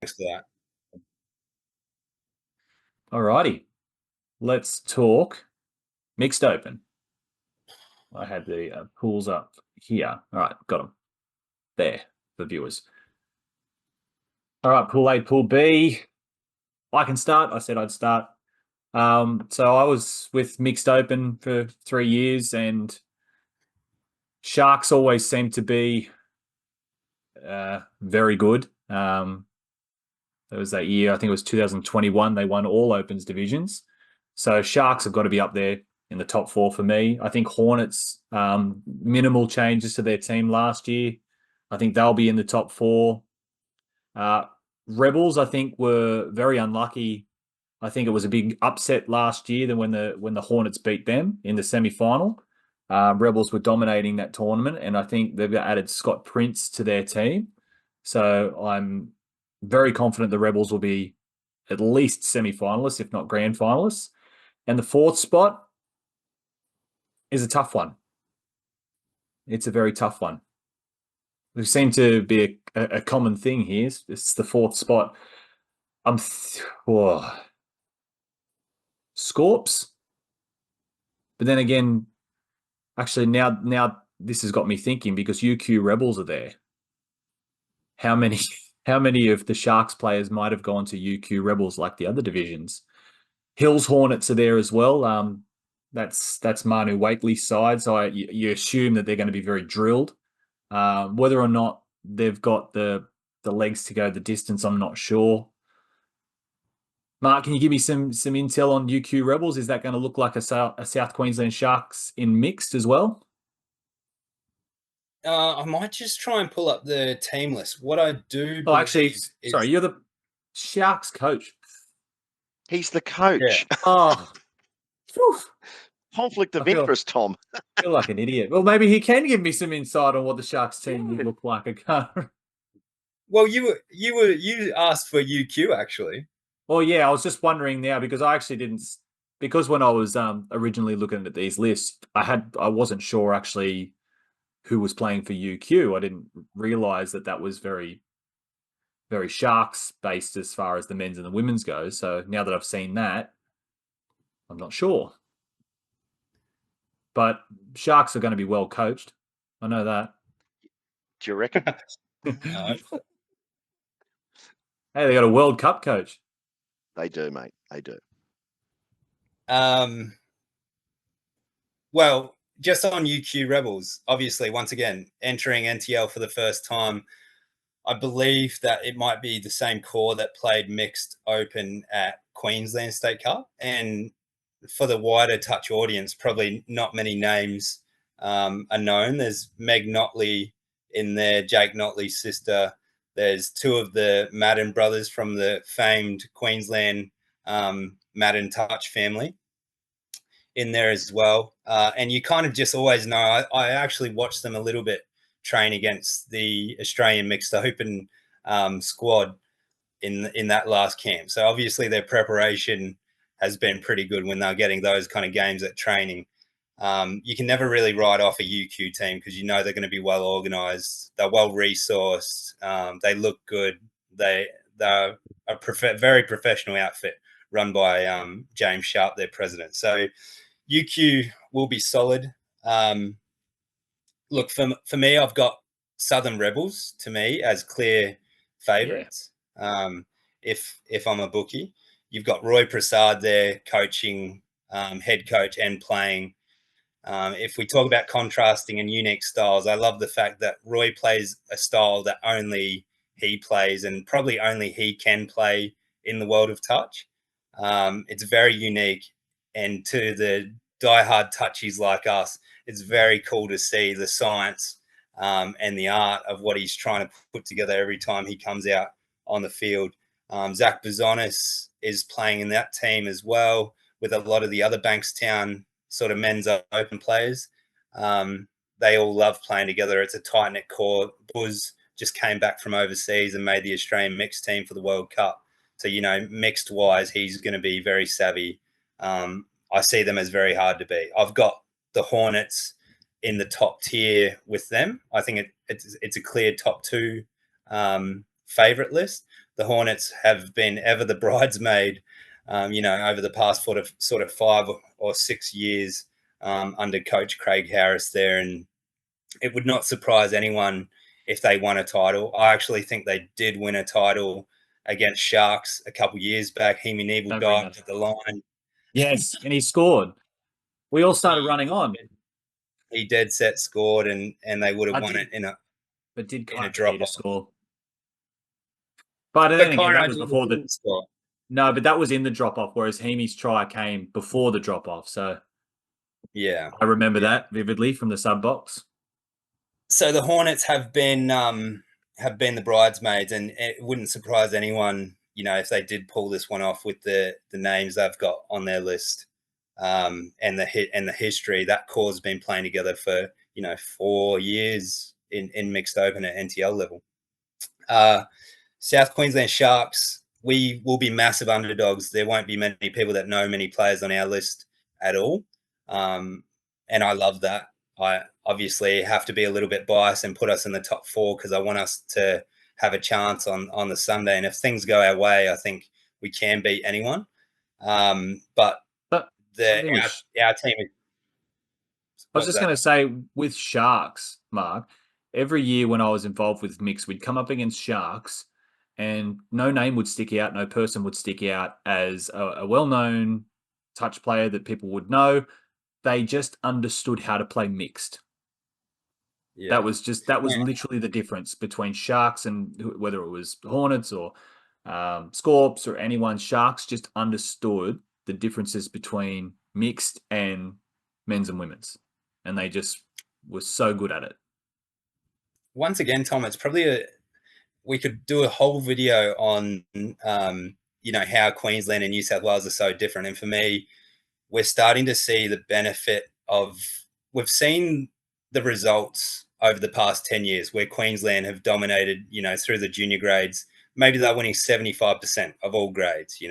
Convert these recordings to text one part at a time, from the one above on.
Thanks for that. Alrighty, let's talk mixed open. I had the pools up here. All right, got them there for viewers. All right, pool A, pool B. I can start. I said I'd start. So I was with mixed open for 3 years, and Sharks always seem to be very good. There was that year, I think it was 2021, they won all Opens divisions. So Sharks have got to be up there in the top four for me. I think Hornets, minimal changes to their team last year. I think they'll be in the top four. Rebels, I think, were very unlucky. I think it was a big upset last year than when the Hornets beat them in the semi-final. Rebels were dominating that tournament, and I think they've added Scott Prince to their team. So I'm very confident the Rebels will be at least semi-finalists, if not grand finalists. And the fourth spot is a tough one. It's a very tough one. There seems to be a common thing here. It's the fourth spot. Scorps. But then again, actually now this has got me thinking because UQ Rebels are there. How many of the Sharks players might have gone to UQ Rebels like the other divisions? Hills Hornets are there as well. That's Manu Wakely's side, so you assume that they're going to be very drilled. Whether or not they've got the legs to go the distance, I'm not sure. Mark, can you give me some intel on UQ Rebels? Is that going to look like a South Queensland Sharks in mixed as well? I might just try and pull up the team list. What I do Oh, actually, believe sorry, is, you're the Sharks coach. He's the yeah. coach. Oh, phew. Conflict I of interest, Tom. feel like an idiot. Well, maybe he can give me some insight on what the Sharks team would look like. I can't. Well, you asked for UQ actually. Well, yeah, I was just wondering now because I actually didn't, because when I was originally looking at these lists, I wasn't sure actually who was playing for UQ. I didn't realize that was very very Sharks based as far as the men's and the women's go. So now that I've seen that, I'm not sure. But Sharks are going to be well coached. I know that. Do you reckon? No. Hey, they got a World Cup coach. They do, mate. They do. Well, just on UQ Rebels, obviously, once again, entering NTL for the first time, I believe that it might be the same core that played mixed open at Queensland State Cup. And for the wider touch audience, probably not many names are known. There's Meg Notley in there, Jake Notley's sister. There's two of the Madden brothers from the famed Queensland Madden Touch family in there as well. And you kind of just always know, I actually watched them a little bit train against the Australian Mixed Open squad in that last camp. So obviously their preparation has been pretty good when they're getting those kind of games at training. You can never really write off a UQ team because you know they're going to be well organised, they're well resourced, they look good, they're a very professional outfit run by James Sharp, their president. So UQ will be solid. Look, for me, I've got Southern Rebels to me as clear favourites. Yeah. If I'm a bookie, you've got Roy Prasad there coaching, head coach and playing. If we talk about contrasting and unique styles, I love the fact that Roy plays a style that only he plays and probably only he can play in the world of touch. It's very unique, and to the diehard touchies like us, it's very cool to see the science and the art of what he's trying to put together every time he comes out on the field. Zach Bazonis is playing in that team as well with a lot of the other Bankstown sort of men's open players. They all love playing together. It's a tight-knit core. Buzz just came back from overseas and made the Australian mixed team for the World Cup. So, you know, mixed-wise, he's going to be very savvy. I see them as very hard to beat. I've got the Hornets in the top tier with them. I think it's a clear top two favourite list. the Hornets have been ever the bridesmaid, over the past sort of 5 or 6 years under Coach Craig Harris there. And it would not surprise anyone if they won a title. I actually think they did win a title against Sharks a couple years back. Hemi Neville dived at the line. Yes, and he scored. We all started running on. He dead set scored, and they would have won it in a drop off. Score. But then again, that was before the score. No, but that was in the drop off, whereas Hemi's try came before the drop off. So yeah, I remember that vividly from the sub box. So the Hornets have been the bridesmaids, and it wouldn't surprise anyone, if they did pull this one off with the names they've got on their list, and the history. That core's been playing together for 4 years in mixed open at NTL level. South Queensland Sharks, we will be massive underdogs. There won't be many people that know many players on our list at all, and I love that. I obviously have to be a little bit biased and put us in the top 4 because I want us to have a chance on the Sunday. And if things go our way, I think we can beat anyone. But our team is. I was just going to say, with Sharks, Mark, every year when I was involved with mix, we'd come up against Sharks and no name would stick out, no person would stick out as a well-known touch player that people would know. They just understood how to play mixed. Yeah. That was literally the difference between Sharks and whether it was Hornets or Scorps or anyone. Sharks just understood the differences between mixed and men's and women's, and they just were so good at it. Once again, Tom, it's probably we could do a whole video on how Queensland and New South Wales are so different. And for me, we're starting to see the benefit of, we've seen the results over the past 10 years where Queensland have dominated, through the junior grades. Maybe they're winning 75% of all grades,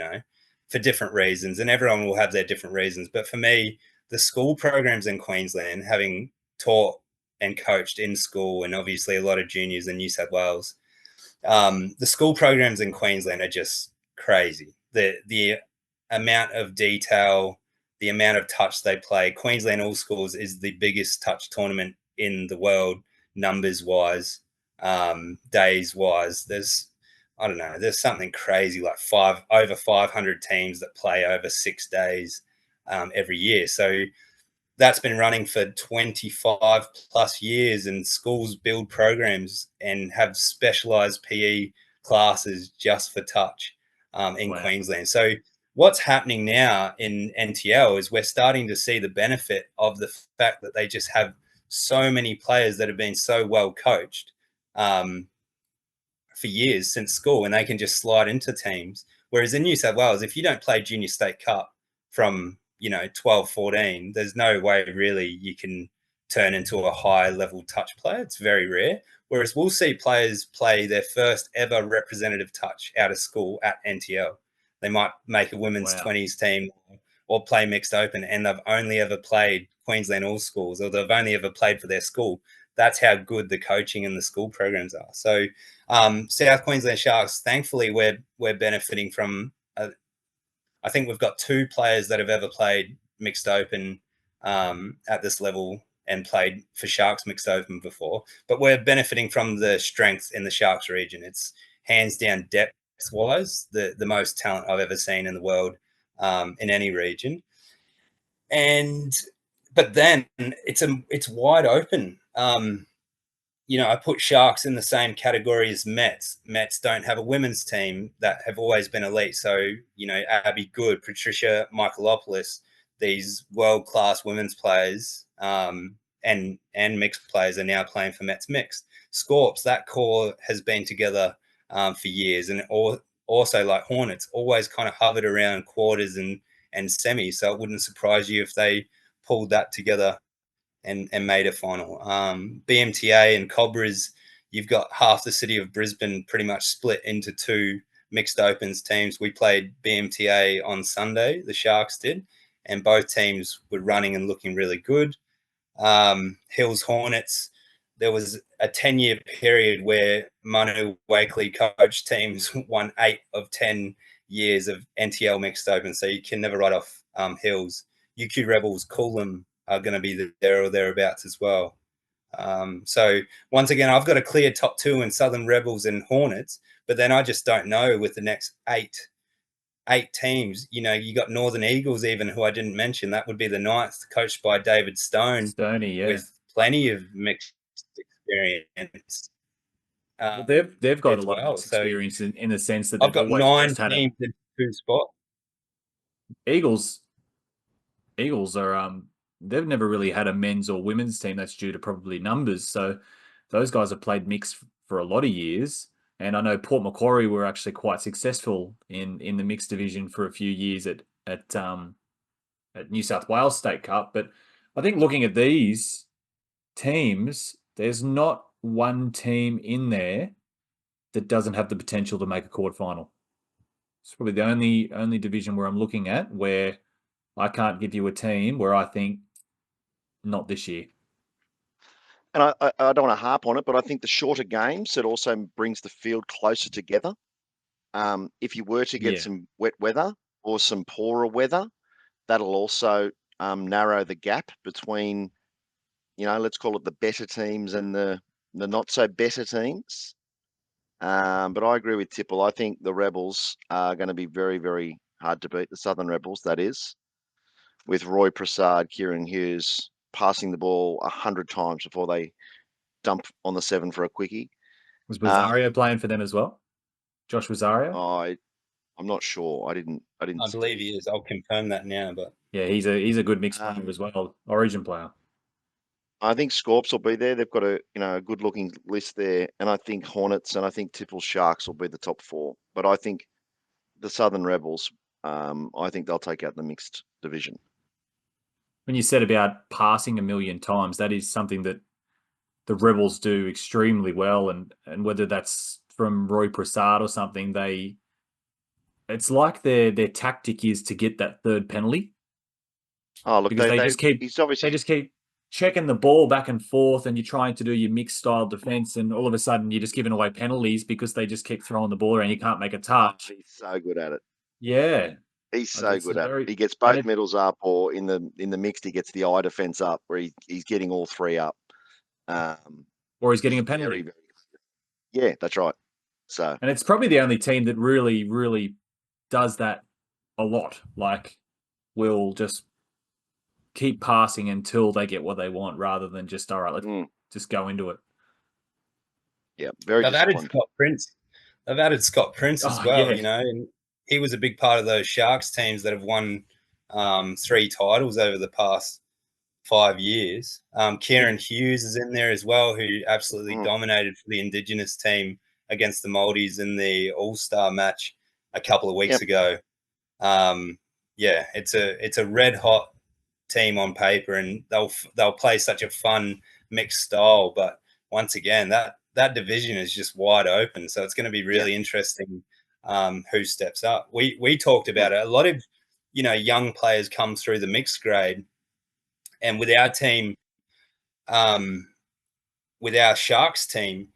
for different reasons. And everyone will have their different reasons. But for me, the school programs in Queensland, having taught and coached in school, and obviously a lot of juniors in New South Wales, the school programs in Queensland are just crazy. The amount of detail, the amount of touch they play. Queensland All Schools is the biggest touch tournament in the world, numbers wise, days wise. There's something crazy like over 500 teams that play over 6 days every year. So that's been running for 25 plus years, and schools build programs and have specialized PE classes just for touch in Queensland. So what's happening now in NTL is we're starting to see the benefit of the fact that they just have so many players that have been so well coached for years since school, and they can just slide into teams. Whereas in New South Wales, if you don't play Junior State Cup from 12, 14, there's no way really you can turn into a high level touch player. It's very rare. Whereas we'll see players play their first ever representative touch out of school at NTL. They might make a women's 20s team or play mixed open, and they've only ever played Queensland All Schools, or they've only ever played for their school. That's how good the coaching and the school programs are. So South Queensland Sharks, thankfully, we're benefiting from. I think we've got 2 players that have ever played mixed open at this level and played for Sharks mixed open before. But we're benefiting from the strength in the Sharks region. It's hands down depth-wise the most talent I've ever seen in the world in any region. But then it's wide open. I put Sharks in the same category as Mets. Mets don't have a women's team that have always been elite. So, Abby Good, Patricia Michaelopoulos, these world-class women's players and mixed players are now playing for Mets mixed. Scorps, that core has been together for years. And also like Hornets, always kind of hovered around quarters and semis. So it wouldn't surprise you if they pulled that together and made a final. BMTA and Cobras, you've got half the city of Brisbane pretty much split into 2 mixed opens teams. We played BMTA on Sunday, the Sharks did, and both teams were running and looking really good. Hills Hornets, there was a 10-year period where Manu Wakely coached teams won 8 of 10 years of NTL mixed open. So you can never write off Hills. UQ Rebels, Coolum are going to be there or thereabouts as well. So once again, I've got a clear top 2 in Southern Rebels and Hornets, but then I just don't know with the next eight teams. You know, you got Northern Eagles even, who I didn't mention. That would be the 9th, coached by David Stone, Stoney, yeah. with plenty of mixed experience. Well, they've got a lot of well. mixed experience in the sense that I've they've got always 9 just had teams in 2 spots. Eagles are they've never really had a men's or women's team. That's due to probably numbers. So those guys have played mixed for a lot of years. And I know Port Macquarie were actually quite successful in the mixed division for a few years at New South Wales State Cup. But I think looking at these teams, there's not one team in there that doesn't have the potential to make a quarterfinal. It's probably the only division where I'm looking at where I can't give you a team where I think not this year. And I don't want to harp on it, but I think the shorter games, it also brings the field closer together. If you were to get some wet weather or some poorer weather, that'll also narrow the gap between, let's call it the better teams and the not so better teams. But I agree with Tipple. I think the Rebels are going to be very, very hard to beat. The Southern Rebels, that is, with Roy Prasad, Kieran Hughes passing the ball 100 times before they dump on the 7 for a quickie. Was Rosario playing for them as well? Josh Rosario? I'm not sure. I didn't. I believe he is. I'll confirm that now. But yeah, he's a good mixed player as well. Origin player. I think Scorps will be there. They've got a good looking list there, and I think Hornets and I think Tipple Sharks will be the top 4. But I think the Southern Rebels, I think they'll take out the mixed division. When you said about passing a million times, that is something that the Rebels do extremely well, and whether that's from Roy Prasad or something, it's like their tactic is to get that third penalty. Oh, look, because they just keep checking the ball back and forth, and you're trying to do your mixed style defense, and all of a sudden you're just giving away penalties because they just keep throwing the ball around. You can't make a touch. He's so good at it. Yeah, he's so good at it. He gets both middles up, or in the mixed, he gets the eye defense up, where he's getting all 3 up. Or he's getting a penalty. Yeah, that's right. So, and it's probably the only team that really, really does that a lot. Like, will just keep passing until they get what they want, rather than just, all right, let's just go into it. Yeah, very. They've added Scott Prince. They've added Scott Prince as well. Yeah. And he was a big part of those Sharks teams that have won 3 titles over the past 5 years. Kieran Hughes is in there as well, who absolutely dominated for the Indigenous team against the Maldives in the All-Star match a couple of weeks ago. It's a red hot team on paper, and they'll play such a fun mixed style. But once again, that division is just wide open, so it's going to be really interesting who steps up. We talked about it. A lot of young players come through the mixed grade. And with our team, with our Sharks team,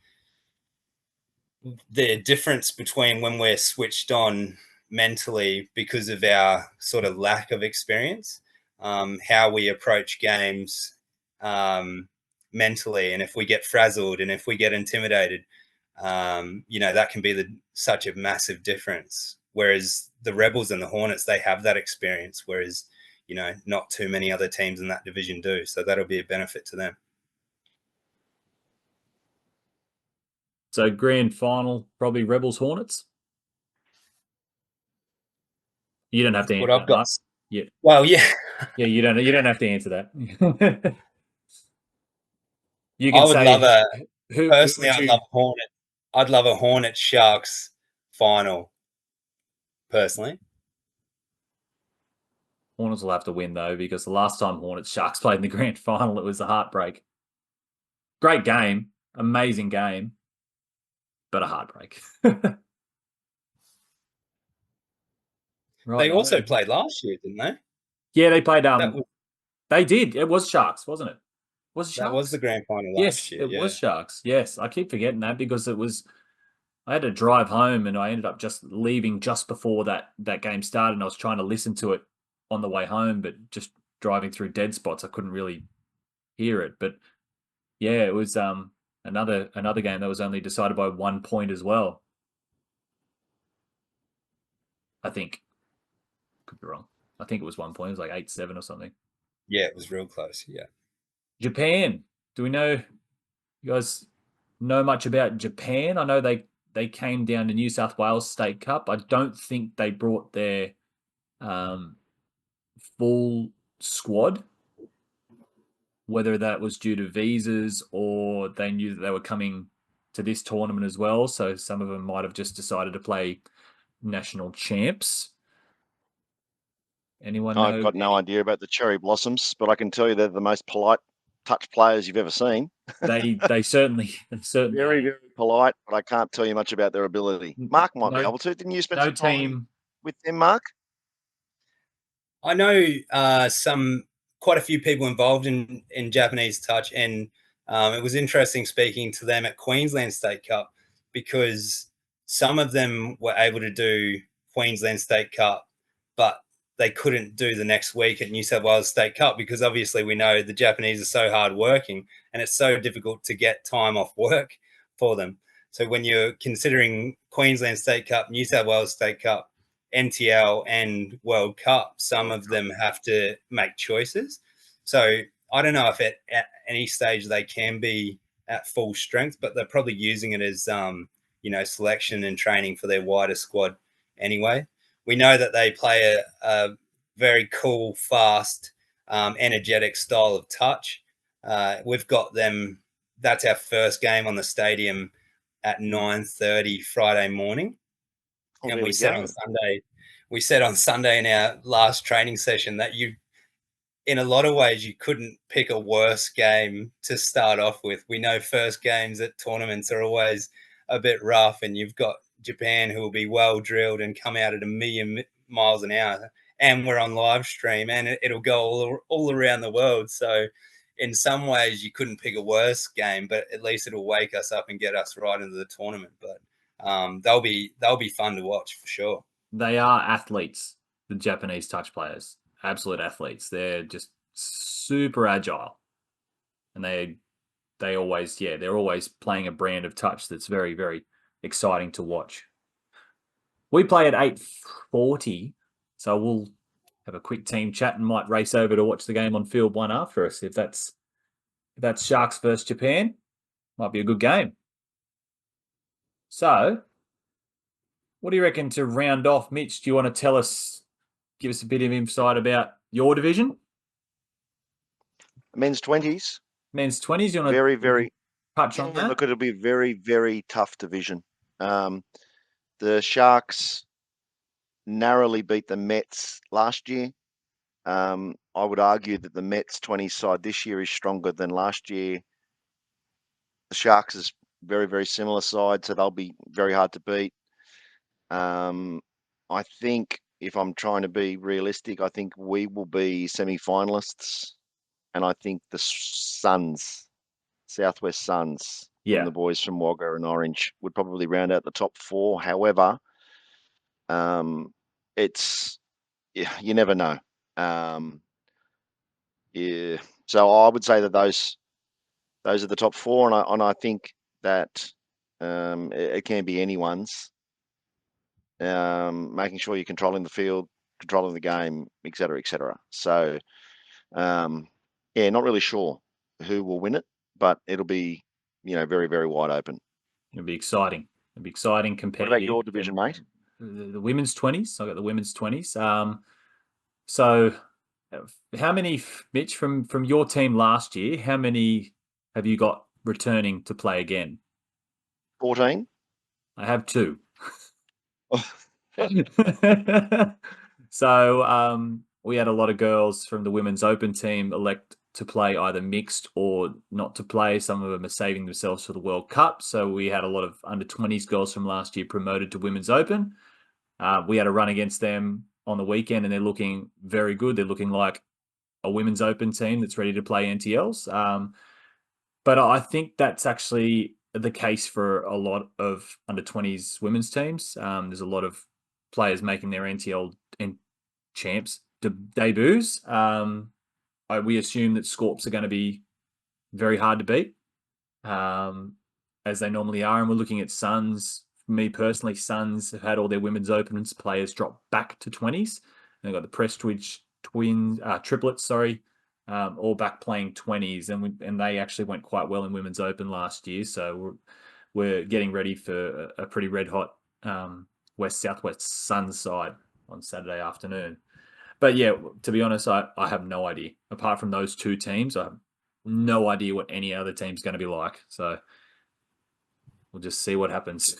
the difference between when we're switched on mentally because of our sort of lack of experience, how we approach games mentally, and if we get frazzled and if we get intimidated, that can be such a massive difference. Whereas the Rebels and the Hornets, they have that experience, whereas not too many other teams in that division do. So that'll be a benefit to them. So grand final, probably Rebels Hornets. You don't have to answer that. Yeah. Well, yeah. Yeah, you don't have to answer that. You can say love I'd love Hornets. I'd love a Hornets Sharks final. Personally. Hornets will have to win, though, because the last time Hornets Sharks played in the grand final, it was a heartbreak. Great game, amazing game, but a heartbreak. They also played last year, didn't they? Yeah, they played. They did. It was Sharks, wasn't it? Was it That was the Sharks? grand final Yes, last year. it Yeah. was Sharks. Yes, I keep forgetting that because I had to drive home and I ended up just leaving just before that game started, and I was trying to listen to it on the way home, but just driving through dead spots, I couldn't really hear it. But yeah, it was another game that was only decided by 1 point as well. I think. Could be wrong. I think it was 1 point. It was like 8-7 or something. Yeah, it was real close. Yeah. Japan. Do we know? You guys know much about Japan? I know they came down to New South Wales State Cup. I don't think they brought their full squad, whether that was due to visas or they knew that they were coming to this tournament as well. So some of them might have just decided to play national champs. Anyone know? I've got no idea about the Cherry Blossoms, but I can tell you they're the most polite touch players you've ever seen. They certainly Very, very polite, but I can't tell you much about their ability. Mark might be able to. Didn't you spend some time with them, Mark? I know quite a few people involved in Japanese touch, and it was interesting speaking to them at Queensland State Cup because some of them were able to do Queensland State Cup, but they couldn't do the next week at New South Wales State Cup because obviously we know the Japanese are so hard working and it's so difficult to get time off work for them. So when you're considering Queensland State Cup, New South Wales State Cup, NTL and World Cup, some of them have to make choices. So I don't know if at any stage they can be at full strength, but they're probably using it as selection and training for their wider squad anyway. We know that they play a very cool, fast, energetic style of touch. We've got them. That's our first game on the stadium at 9:30 Friday morning. Oh, And we said on Sunday in our last training session that in a lot of ways, you couldn't pick a worse game to start off with. We know first games at tournaments are always a bit rough, and you've got Japan who will be well drilled and come out at 1,000,000 miles an hour. And we're on live stream, and it'll go all around the world. So in some ways, you couldn't pick a worse game, but at least it'll wake us up and get us right into the tournament. But they'll be fun to watch for sure. They are athletes, the Japanese touch players, absolute athletes. They're just super agile, and they're always playing a brand of touch that's very, very exciting to watch. We play at 8:40, so we'll have a quick team chat and might race over to watch the game on field one after us. If that's Sharks versus Japan, might be a good game. So, what do you reckon to round off, Mitch? Do you want to give us a bit of insight about your division? Men's 20s. Men's 20s, you want very, to very touch on that? Look, it'll be a very, very tough division. The Sharks narrowly beat the Mets last year. I would argue that the Mets 20s side this year is stronger than last year. The Sharks is very, very similar side, so they'll be very hard to beat. I think if I'm trying to be realistic, I think we will be semi-finalists, and I think the Suns, Southwest Suns, from the boys from Wagga and Orange, would probably round out the top four. However, you never know. So I would say that those are the top four, and I think that it can be anyone's. Making sure you're controlling the field, controlling the game, etc., etc. So, not really sure who will win it, but it'll be, very, very wide open. It'll be exciting. It'll be exciting, competitive. What about your division, mate? The women's 20s. I got the women's 20s. So, how many, Mitch, from your team last year? How many have you got returning to play again? 14. I have 2. So we had a lot of girls from the women's open team elect to play either mixed or not to play. Some of them are saving themselves for the World Cup. So we had a lot of under 20s girls from last year promoted to women's open. We had a run against them on the weekend, and they're looking very good. They're looking like a women's open team that's ready to play NTLs. But I think that's actually the case for a lot of under-20s women's teams. There's a lot of players making their NTL and champs debuts. We assume that Scorps are going to be very hard to beat, as they normally are. And we're looking at Suns. Me personally, Suns have had all their women's opens players drop back to 20s. And they've got the Prestwich triplets, all back playing 20s. And they actually went quite well in women's open last year. So we're getting ready for a pretty red hot West-Southwest Suns side on Saturday afternoon. But yeah, to be honest, I have no idea. Apart from those two teams, I have no idea what any other team's going to be like. So we'll just see what happens,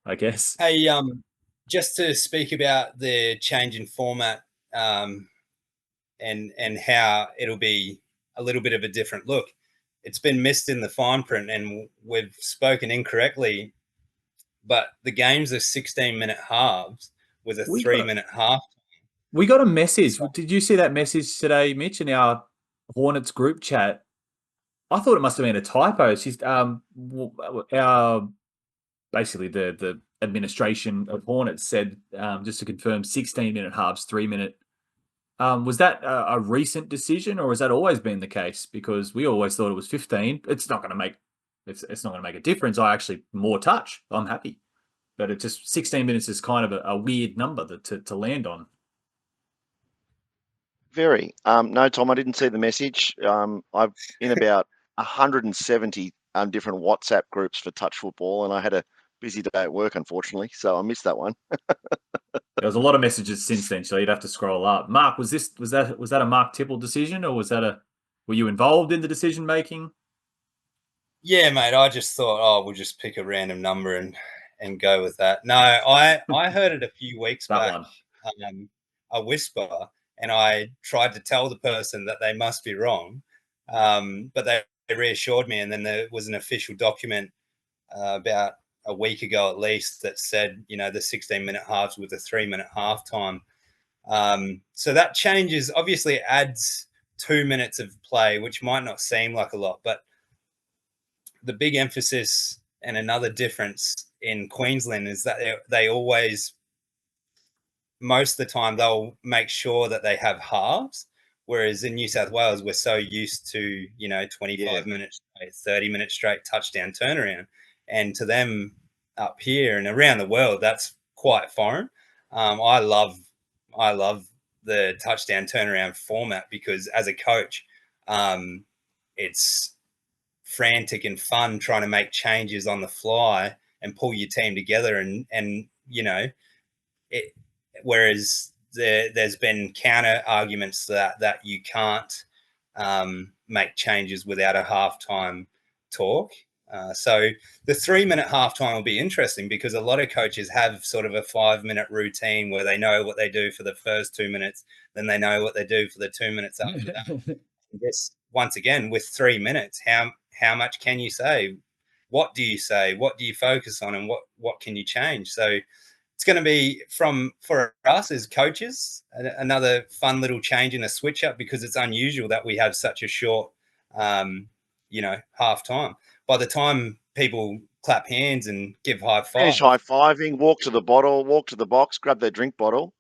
I guess. Hey, just to speak about the change in format, and how it'll be a little bit of a different look. It's been missed in the fine print, and we've spoken incorrectly. But the games are 16-minute halves with a 3-minute half. We got a message. Did you see that message today, Mitch, in our Hornets group chat? I thought it must have been a typo. She's basically the administration of Hornets said, just to confirm, 16-minute halves, 3-minute. Was that a recent decision, or has that always been the case? Because we always thought it was 15. It's not going to make a difference. I actually more touch. I'm happy, but it just 16 minutes is kind of a weird number to land on. Very. No, Tom, I didn't see the message. I've in about 170 different WhatsApp groups for touch football, and I had a busy day at work, unfortunately, so I missed that one. There was a lot of messages since then, so you'd have to scroll up. Mark, was that a Mark Tipple decision, or were you involved in the decision making? Yeah, mate. I just thought, we'll just pick a random number and go with that. No, I heard it a few weeks back, a whisper, and I tried to tell the person that they must be wrong, but they reassured me. And then there was an official document about a week ago, at least, that said, the 16-minute halves with a 3-minute halftime. So that changes. Obviously, it adds 2 minutes of play, which might not seem like a lot, but the big emphasis and another difference in Queensland is that they always, most of the time, they'll make sure that they have halves. Whereas in New South Wales, we're so used to, 25 minutes straight, 30 minutes straight touchdown turnaround. And to them up here and around the world, that's quite foreign. I love the touchdown turnaround format because as a coach, it's frantic and fun trying to make changes on the fly and pull your team together. And whereas there's been counter arguments to that you can't make changes without a halftime talk. So the 3-minute halftime will be interesting because a lot of coaches have sort of a 5-minute routine where they know what they do for the first 2 minutes, then they know what they do for the 2 minutes after that. This, once again, with 3 minutes, how much can you say? What do you say? What do you focus on? And what can you change? So it's going to be, for us as coaches, another fun little change and a switch up because it's unusual that we have such a short, half time. By the time people clap hands and give high five, finish high fiving, walk to the bottle, walk to the box, grab their drink bottle.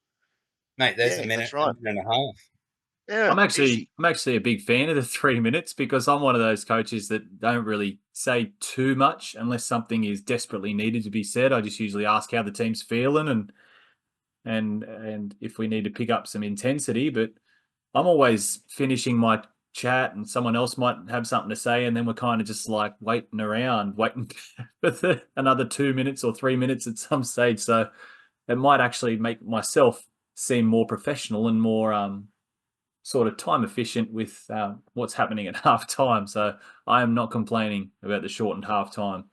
Mate, there's a minute, right. and a half. Yeah, I'm actually a big fan of the 3 minutes because I'm one of those coaches that don't really say too much unless something is desperately needed to be said. I just usually ask how the team's feeling and if we need to pick up some intensity. But I'm always finishing my chat and someone else might have something to say, and then we're kind of just like waiting for another 2 minutes or 3 minutes at some stage. So it might actually make myself seem more professional and more sort of time efficient with what's happening at halftime. So I am not complaining about the shortened halftime.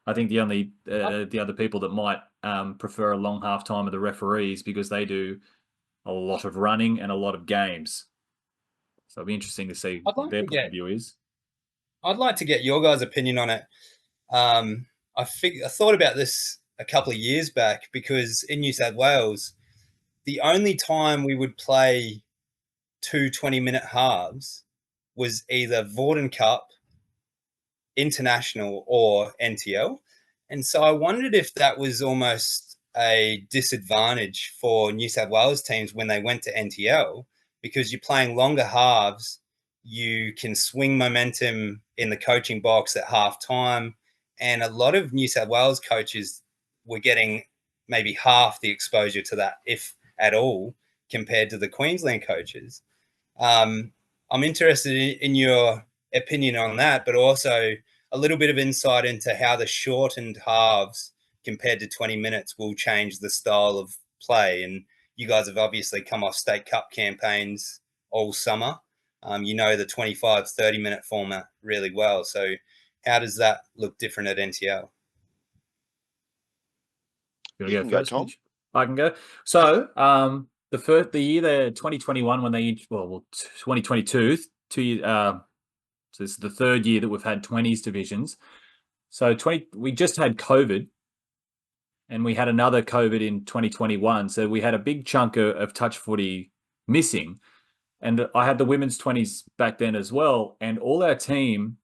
I think the other people that might prefer a long halftime are the referees because they do a lot of running and a lot of games. So it'll be interesting to see what their point of view is. I'd like to get your guys' opinion on it. I thought about this a couple of years back because in New South Wales, the only time we would play 2 20-minute halves was either Vorden Cup international or NTL. And so I wondered if that was almost a disadvantage for New South Wales teams when they went to NTL, because you're playing longer halves, you can swing momentum in the coaching box at half time. And a lot of New South Wales coaches were getting maybe half the exposure to that, if at all, compared to the Queensland coaches. I'm interested in your opinion on that, but also a little bit of insight into how the shortened halves compared to 20 minutes will change the style of play. And you guys have obviously come off state cup campaigns all summer. You know the 25, 30-minute format really well. So how does that look different at NTL? You can go, Tom. I can go. So the year, the 2021, when they 2022, 2 years, so this is the third year that we've had 20s divisions. So we just had COVID, and we had another COVID in 2021. So we had a big chunk of touch footy missing. And I had the women's 20s back then as well. And all our team,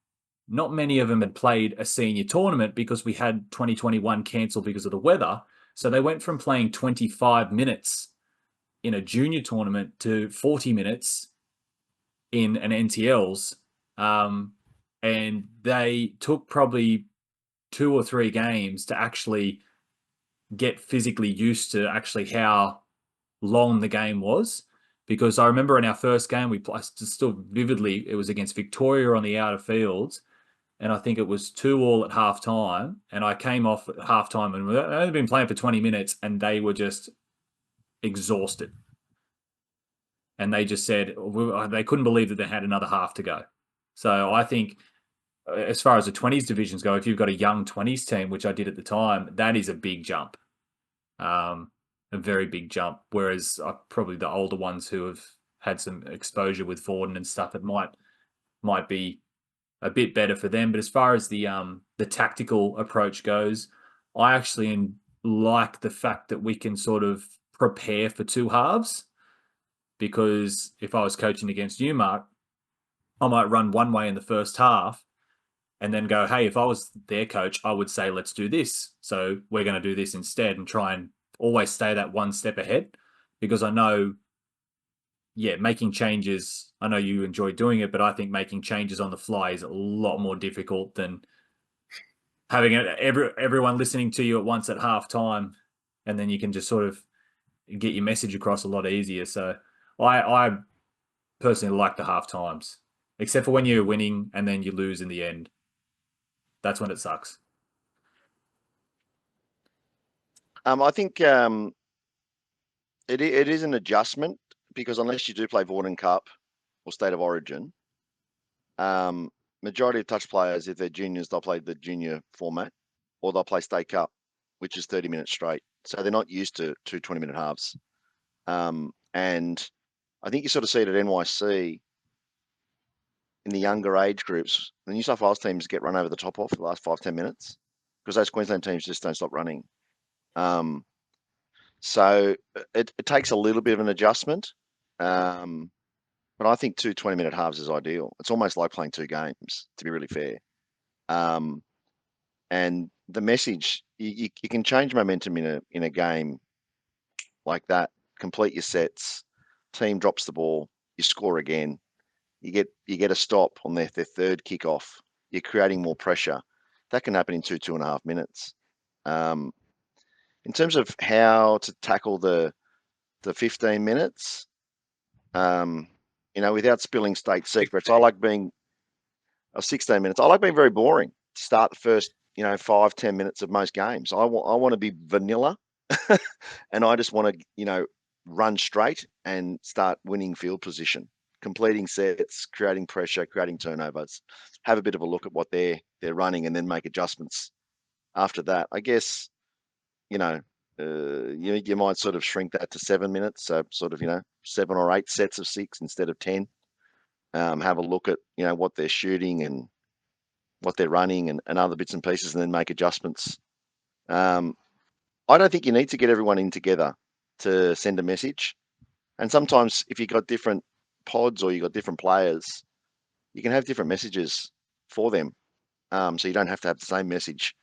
not many of them had played a senior tournament because we had 2021 cancelled because of the weather. So they went from playing 25 minutes in a junior tournament to 40 minutes in an NTL's. And they took probably 2 or 3 games to actually get physically used to actually how long the game was. Because I remember in our first game, we played still vividly, it was against Victoria on the outer fields. And I think it was 2-2 at halftime. And I came off at halftime and we'd only been playing for 20 minutes and they were just exhausted. And they just said they couldn't believe that they had another half to go. So I think as far as the 20s divisions go, if you've got a young 20s team, which I did at the time, that is a big jump. A very big jump. Whereas probably the older ones who have had some exposure with Forden and stuff, it might be a bit better for them. But as far as the tactical approach goes, I actually like the fact that we can sort of prepare for 2 halves. Because if I was coaching against you, Mark, I might run one way in the first half and then go, hey, if I was their coach, I would say, let's do this. So we're going to do this instead, and try and always stay that one step ahead. Because I know, making changes, I know you enjoy doing it, but I think making changes on the fly is a lot more difficult than having everyone listening to you at once at halftime, and then you can just sort of get your message across a lot easier. So I personally like the half times, except for when you're winning and then you lose in the end. That's when it sucks. I think it is an adjustment, because unless you do play Vorden Cup or State of Origin, majority of touch players, if they're juniors, they'll play the junior format, or they'll play State Cup, which is 30 minutes straight. So they're not used to 2 20-minute halves. And I think you sort of see it at NYC in the younger age groups. The New South Wales teams get run over the top of for the last 5-10 minutes because those Queensland teams just don't stop running. So it takes a little bit of an adjustment. But I think 2 20-minute halves is ideal. It's almost like playing 2 games, to be really fair. And the message, you can change momentum in a game like that. Complete your sets, team drops the ball, you score again, you get a stop on their third kickoff, you're creating more pressure. That can happen in 2.5 minutes. In terms of how to tackle the 15 minutes, without spilling state secrets, I like being 16 minutes. I like being very boring to start the first 5-10 minutes of most games. I want to be vanilla, and I just want to run straight and start winning field position, completing sets, creating pressure, creating turnovers, have a bit of a look at what they're running, and then make adjustments after that. I guess you might sort of shrink that to 7 minutes, so sort of 7 or 8 sets of 6 instead of 10. Have a look at what they're shooting and what they're running and other bits and pieces, and then make adjustments. I don't think you need to get everyone in together to send a message. And sometimes if you've got different pods or you've got different players, you can have different messages for them. So you don't have to have the same message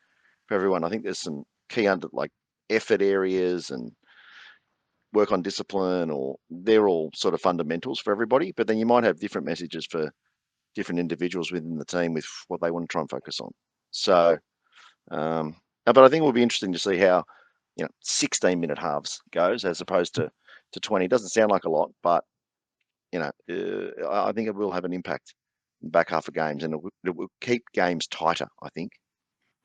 for everyone. I think there's some key effort areas and work on discipline, or they're all sort of fundamentals for everybody. But then you might have different messages for different individuals within the team with what they want to try and focus on. So, but I think it will be interesting to see how 16-minute halves goes as opposed to 20. It doesn't sound like a lot, but I think it will have an impact in the back half of games, and it will keep games tighter, I think.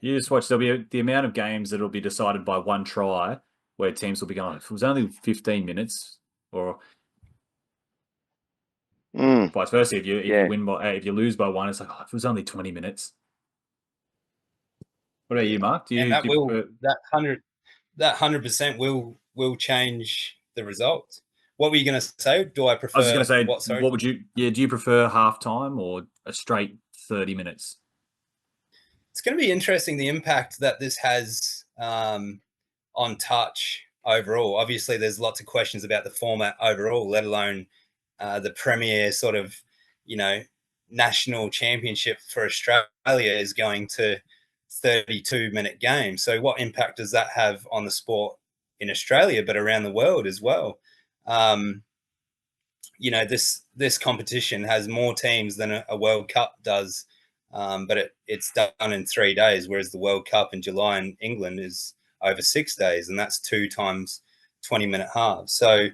You just watch, there'll be the amount of games that will be decided by one try, where teams will be going, if it was only 15 minutes, or vice versa. If you lose by one, it's like, if it was only 20 minutes. What about you, Mark? That 100% will change the result. What were you going to say? Do I prefer? I was just going to say, what would you? Yeah, do you prefer halftime or a straight 30 minutes? It's going to be interesting the impact that this has on touch overall. Obviously, there's lots of questions about the format overall, let alone the premier sort of national championship for Australia is going to 32-minute games. So what impact does that have on the sport in Australia, but around the world as well? This competition has more teams than a World Cup does, but it's done in 3 days, whereas the World Cup in July in England is over 6 days, and that's 2 times 20-minute halves. So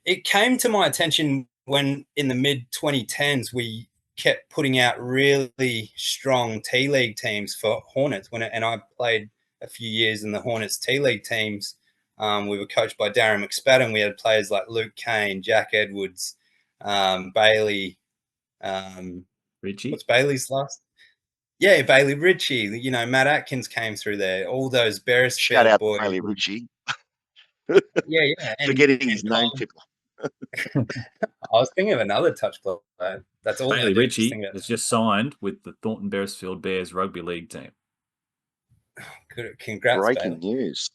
it came to my attention when in the mid-2010s we kept putting out really strong T-League teams for Hornets. And I played a few years in the Hornets T-League teams. We were coached by Darren McSpadden. We had players like Luke Kane, Jack Edwards, Bailey. Ritchie? What's Bailey's last? Yeah, Bailey Ritchie. Matt Atkins came through there. All those Beresfield Shout out boys. Bailey Ritchie. Yeah. Forgetting his name, people. I was thinking of another touch player. That's all. Bailey Ritchie has just signed with the Thornton Beresfield Bears rugby league team. Good, congrats, Breaking Bailey. news.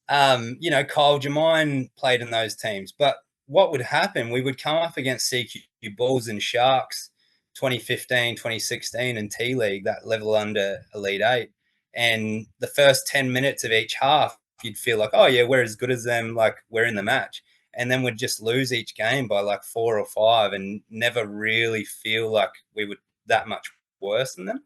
Kyle Jermaine played in those teams, but what would happen? We would come up against CQ Bulls and Sharks 2015, 2016 and T-League, that level under Elite 8. And the first 10 minutes of each half, you'd feel like, oh, yeah, we're as good as them, like we're in the match. And then we'd just lose each game by like 4 or 5 and never really feel like we were that much worse than them.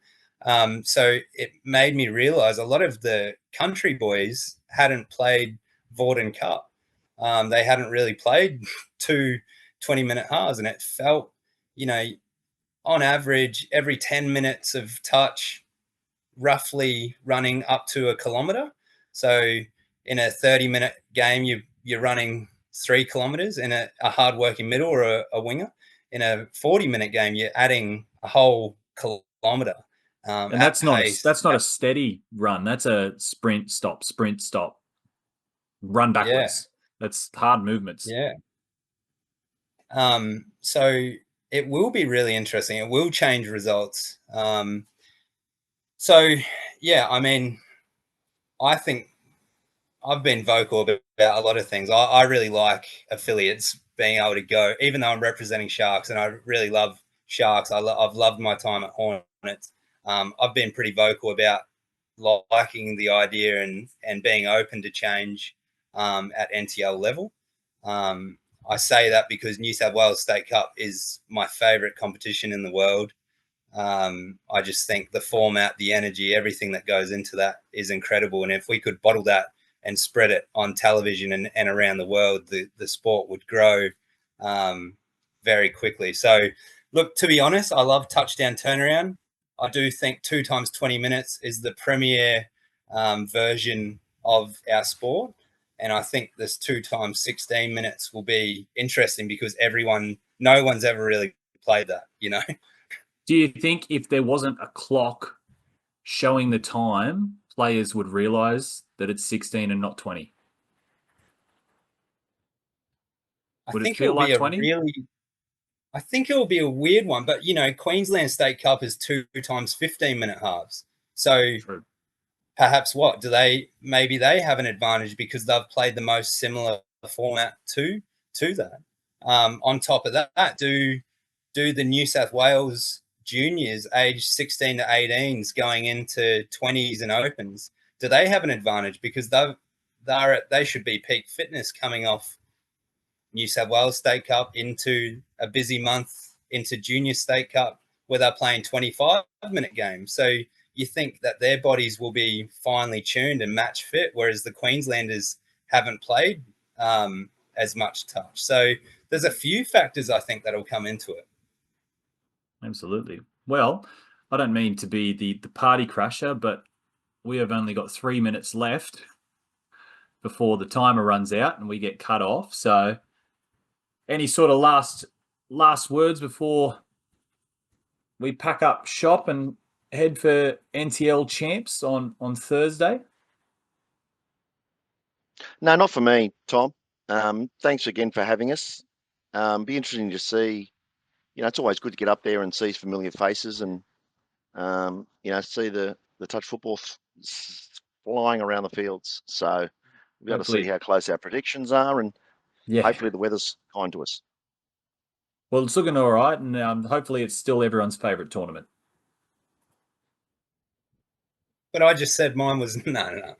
So it made me realize a lot of the country boys hadn't played Vorden Cup. They hadn't really played 2 20-minute halves, and it felt, on average, every 10 minutes of touch, roughly running up to a kilometre. So in a 30-minute game, you're running 3 kilometres in a hard-working middle or a winger. In a 40-minute game, you're adding a whole kilometre. And that's not a steady run. That's a sprint, stop, run backwards. Yeah. That's hard movements. Yeah. So it will be really interesting. It will change results. So, yeah, I mean, I think I've been vocal about a lot of things. I really like affiliates being able to go, even though I'm representing Sharks, and I really love Sharks. I've loved my time at Hornets. I've been pretty vocal about liking the idea and being open to change at NTL level. I say that because New South Wales State Cup is my favourite competition in the world. I just think the format, the energy, everything that goes into that is incredible. And if we could bottle that and spread it on television and around the world, the sport would grow very quickly. So, look, to be honest, I love touchdown turnaround. I do think 2 times 20 minutes is the premier version of our sport. And I think this 2 times 16 minutes will be interesting because no one's ever really played that, Do you think if there wasn't a clock showing the time, players would realise that it's 16 and not 20? Would it feel like 20? I think it will be a weird one, but Queensland State Cup is 2 times 15-minute halves. So True. Perhaps maybe they have an advantage because they've played the most similar format to that. On top of that, do the New South Wales juniors aged 16 to 18s going into 20s and opens, do they have an advantage? Because they should be peak fitness coming off New South Wales State Cup into a busy month into Junior State Cup where they're playing 25-minute games. So you think that their bodies will be finely tuned and match fit, whereas the Queenslanders haven't played as much touch. So there's a few factors I think that'll come into it. Absolutely. Well, I don't mean to be the party crasher, but we have only got 3 minutes left before the timer runs out and we get cut off. So any sort of last words before we pack up shop and head for NTL champs on Thursday? No, not for me, Tom. Thanks again for having us. Be interesting to see. It's always good to get up there and see familiar faces and see the touch football flying around the fields. So we've got to see how close our predictions are, and hopefully the weather's kind to us. Well, it's looking all right, and hopefully it's still everyone's favourite tournament. But I just said mine was no.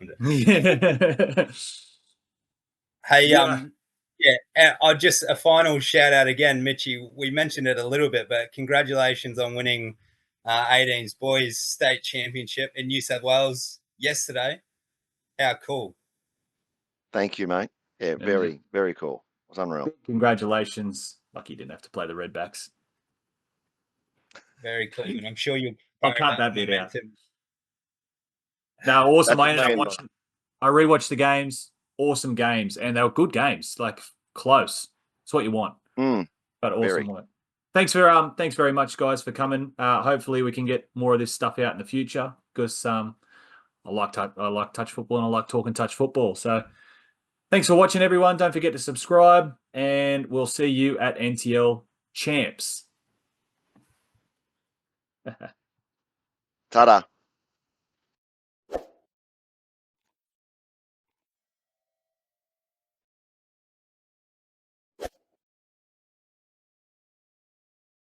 Hey, I just a final shout out again, Mitchie. We mentioned it a little bit, but congratulations on winning 18's boys state championship in New South Wales yesterday. How cool! Thank you, mate. Yeah, very, very cool. It was unreal. Congratulations. Lucky you didn't have to play the Redbacks. Very cool, and I'm sure you'll. I'll cut that bit out. No, awesome. I rewatched the games. Awesome games, and they were good games. Like close. It's what you want. But awesome work. Thanks very much, guys, for coming. Hopefully, we can get more of this stuff out in the future because I like touch football and I like talking touch football. So, thanks for watching, everyone. Don't forget to subscribe, and we'll see you at NTL Champs. Ta-da.